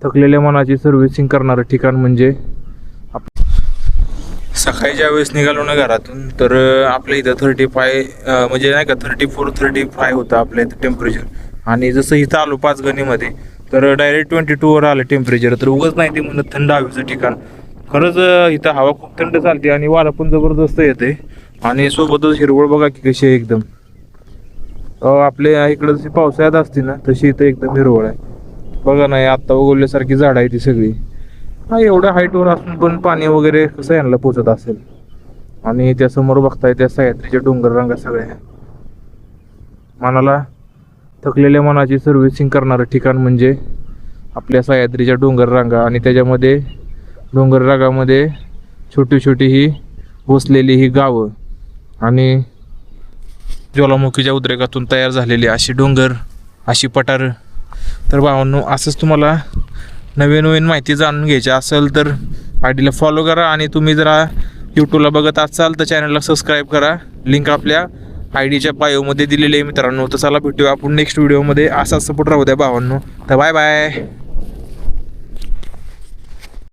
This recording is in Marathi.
थकलेल्या मनाची सर्व्हिसिंग करणारं ठिकाण म्हणजे सकाळी ज्या वेळेस निघालो ना घरातून तर आपल्या इथं 35 म्हणजे नाही का 34-35 होतं आपल्या इथं टेम्परेचर. आणि जसं इथं आलो पाचगणीमध्ये तर डायरेक्ट 22वर आलं टेम्परेचर. तर उगाच नाही ते म्हणत थंड हवेचं ठिकाण. खरंच इथं हवा खूप थंड चालते आणि वारा पण जबरदस्त येते. आणि सोबतच हिरवळ बघा की कशी आहे एकदम. आपल्या इकडं जशी पावसाळ्यात असते ना तशी इथं एकदम हिरवळ आहे. बघा नाही आत्ता उगवल्यासारखी झाडं आहे ती सगळी. हा एवढ्या हाईटवर असून पण पाणी वगैरे कसं यांना पोचत असेल. आणि त्या समोर बघताय त्या सह्याद्रीच्या डोंगर रांगा सगळ्या. मनाला थकलेल्या मनाची सर्व्हिसिंग करणारं ठिकाण म्हणजे आपल्या सह्याद्रीच्या डोंगर रांगा. आणि त्याच्यामध्ये डोंगर रांगामध्ये छोटी छोटी ही वसलेली ही गावं आणि ज्वालामुखीच्या उद्रेकातून तयार झालेली अशी डोंगर, अशी पठारं. तर भावांनो, असंच तुम्हाला नवीन नवीन माहिती जाणून घ्यायची असेल तर आयडीला फॉलो करा. आणि तुम्ही जरा यूट्यूबला बघत असाल तर चॅनलला सबस्क्राईब करा. लिंक आपल्या आयडीच्या बायोमध्ये दिलेली आहे मित्रांनो. तर चला भेटूया आपण नेक्स्ट व्हिडिओमध्ये. असा सपोर्ट राहू द्या भावांनो. तर बाय बाय.